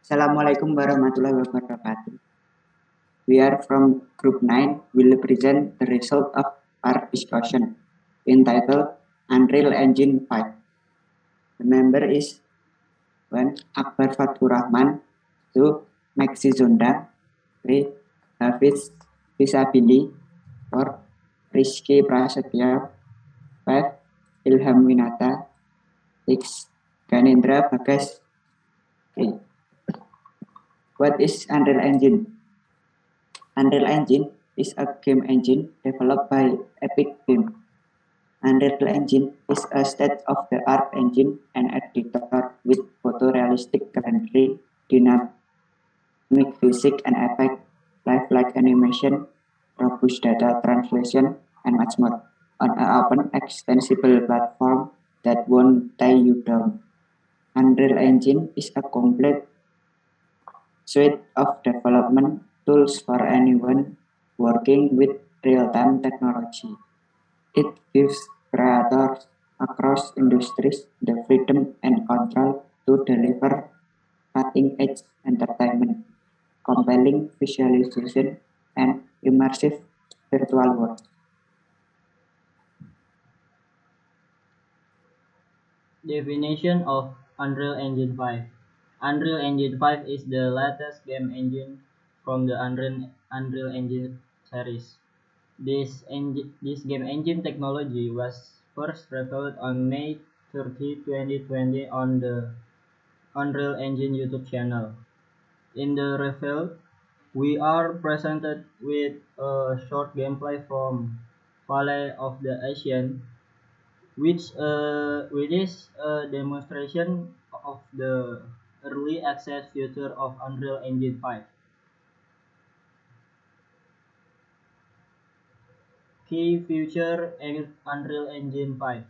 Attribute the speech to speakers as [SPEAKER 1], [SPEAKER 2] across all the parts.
[SPEAKER 1] Assalamualaikum warahmatullahi wabarakatuh. We are from Group 9. Will present the result of our discussion entitled Unreal Engine 5. The member is 1. Akbar Fathur Rahman, 2. Maxi Zonda, 3. Hafiz Fisabili, 4. Rizky Prasetya, 5. Ilham Winata, 6. Ganendra Bagas, 3. What is Unreal Engine? Unreal Engine is a game engine developed by Epic Games. Unreal Engine is a state-of-the-art engine and editor with photorealistic rendering, dynamic physics and effects, lifelike animation, robust data translation, and much more, on an open, extensible platform that won't tie you down. Unreal Engine is a complete suite of development tools for anyone working with real-time technology. It gives creators across industries the freedom and control to deliver cutting-edge entertainment, compelling visualization, and immersive virtual worlds.
[SPEAKER 2] Definition of Unreal Engine 5. Unreal Engine 5 is the latest game engine from the Unreal Engine series. This game engine technology was first revealed on May 30, 2020 on the Unreal Engine YouTube channel. In the reveal, we are presented with a short gameplay from Valley of the Ancients, which is a demonstration of the early access feature of Unreal Engine 5. Key feature in Unreal Engine 5.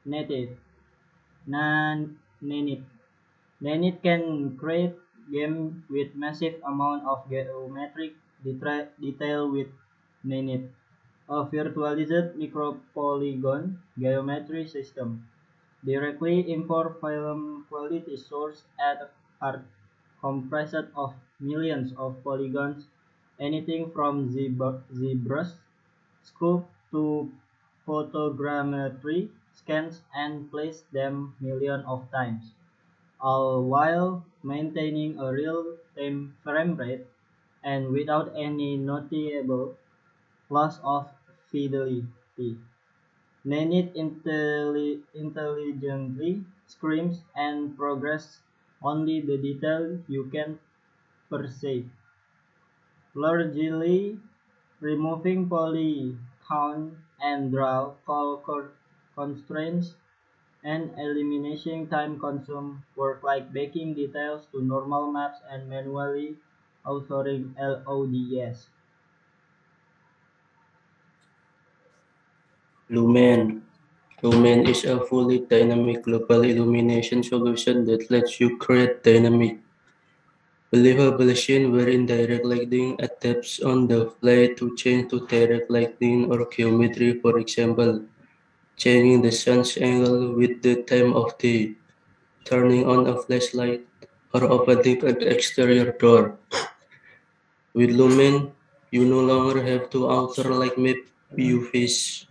[SPEAKER 2] Native. Nanit. Nanit can create game with massive amount of geometric detail with Nanit, a virtualized micropolygon geometry system. Directly import film quality source at are compressed of millions of polygons, anything from ZBrush scope to photogrammetry scans and place them millions of times, all while maintaining a real-time frame rate and without any notable loss of fidelity. Nanit intelligently screams and progress only the detail you can perceive, largely removing poly count and draw constraints and eliminating time consumed work like baking details to normal maps and manually authoring LODs.
[SPEAKER 3] Lumen. Lumen is a fully dynamic global illumination solution that lets you create dynamic, believable scene wherein direct lighting adapts on the fly to change to direct lighting or geometry, for example, changing the sun's angle with the time of day, turning on a flashlight, or opening an exterior door. With Lumen, you no longer have to alter light map UVs,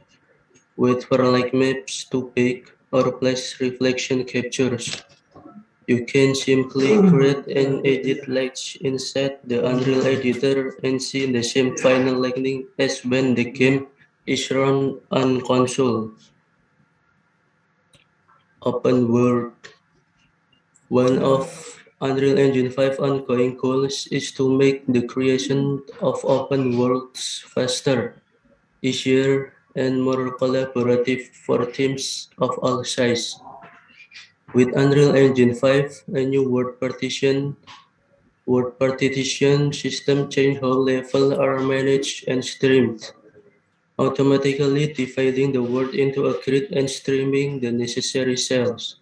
[SPEAKER 3] wait for light maps to bake, or place reflection captures. You can simply create and edit lights inside the Unreal Editor and see the same final lighting as when the game is run on console. Open World. One of Unreal Engine 5 ongoing goals is to make the creation of open worlds faster, easier, and more collaborative for teams of all sizes. With Unreal Engine 5, a new word partition system change how levels are managed and streamed, automatically dividing the world into a grid and streaming the necessary cells.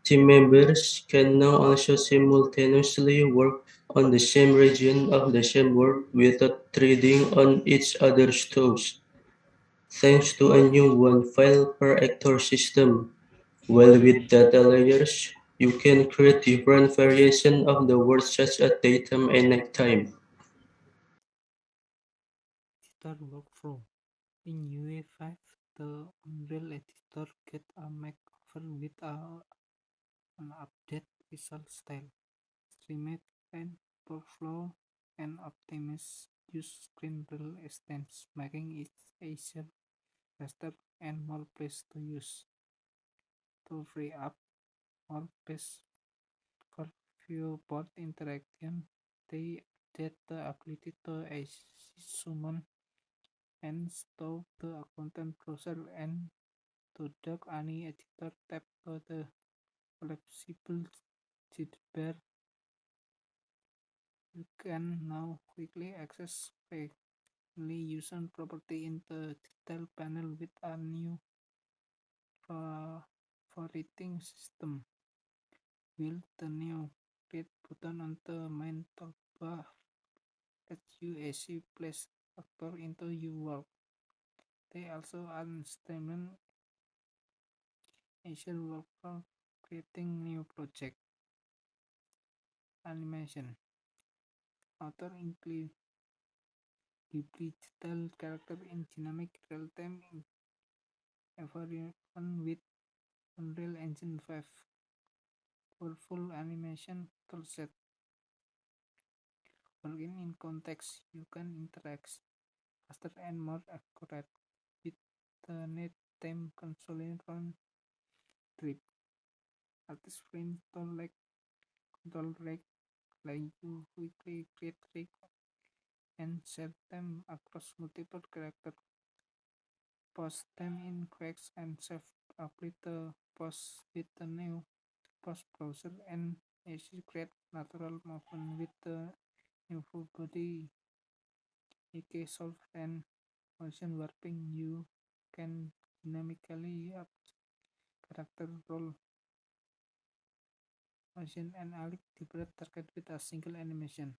[SPEAKER 3] Team members can now also simultaneously work on the same region of the same world without treading on each other's toes, thanks to a new one file per actor system. While with data layers, You can create different variations of the words such as daytime and nighttime.
[SPEAKER 4] Editor workflow. In UE5, the Unreal Editor gets a makeover with an updated visual style, streamlined workflow, and optimized use screen real extents, making it easier, faster, and more pleasant to use. To free up more space for viewport interaction, they added the ability to summon and stop the content browser and to dock any editor tab to the collapsible sidebar. You can now quickly access freely user property in the detail panel with a new favoriting system. With the new create button on the main toolbar lets you easily place actor into your work. They also streamline Azure workflow creating new project animation. Author include digital character in dynamic real-time environment with Unreal Engine 5. Powerful animation toolset. Working in context, you can interact faster and more accurate with the nighttime console run trip. Artist frame tool like control rig let you quickly create rig and share them across multiple characters. Post them in Quakes and save update the post with the new post browser and easy create natural movement with the new full body AK solve and motion warping. You can dynamically up character role motion and alik different target with a single animation.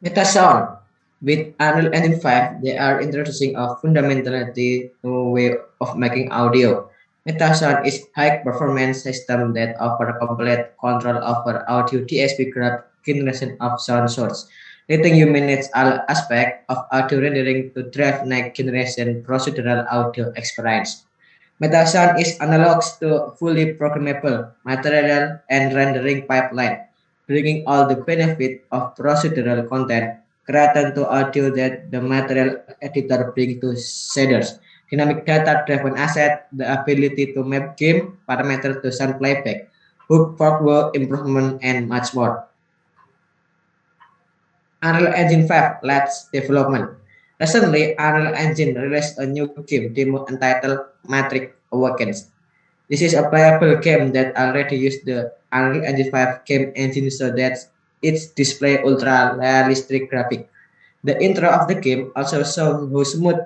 [SPEAKER 5] Metasound. With Unreal Engine 5, they are introducing a fundamentally new way of making audio. Metasound is high performance system that offer complete control over audio DSP graph generation of sound source, letting you manage all aspects of audio rendering to drive next generation procedural audio experience. Metasound is analogous to fully programmable material and rendering pipeline, bringing all the benefit of procedural content created to audio that the material editor brings to shaders. Dynamic data-driven asset, the ability to map game parameters to sound playback, hook forward improvement, and much more. Unreal Engine 5 Let's Development. Recently, Unreal Engine released a new game demo entitled Matrix Awakens. This is a playable game that already uses the Unreal Engine 5 game engine so that it displays ultra realistic graphics. The intro of the game also shows how smooth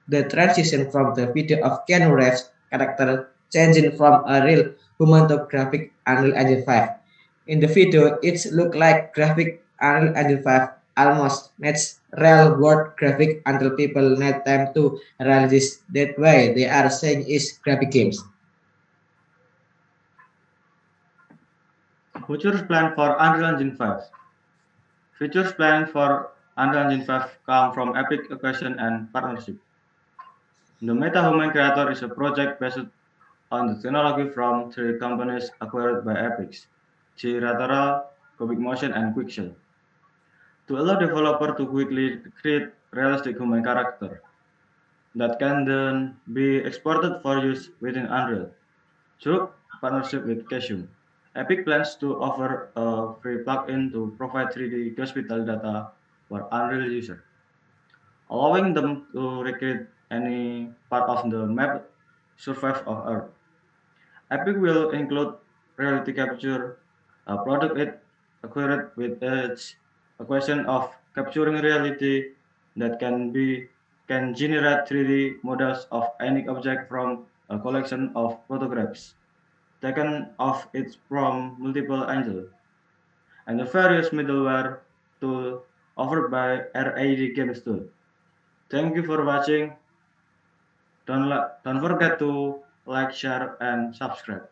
[SPEAKER 5] the transition from the video of Keanu Reeves' character changing from a real human to graphic Unreal Engine 5. In the video, it looks like graphic Unreal Engine 5 almost matches real world graphic until people need time to realize that why they are saying is graphic games.
[SPEAKER 6] Futures plan for Unreal Engine 5. Futures plan for Unreal Engine 5 come from Epic Equation and partnership. The MetaHuman Creator is a project based on the technology from three companies acquired by Epic: G-Ratara, Cubic Motion, and Quixel, to allow developers to quickly create realistic human character that can then be exported for use within Unreal through partnership with Casio. Epic plans to offer a free plugin to provide 3D hospital data for Unreal users, allowing them to recreate any part of the map surface of Earth. Epic will include reality capture, a product it acquired with its equation of capturing reality that can generate 3D models of any object from a collection of photographs taken of it from multiple angles, and the various middleware tools offered by RAD Games Tool. Thank you for watching. Don't forget to like, share, and subscribe.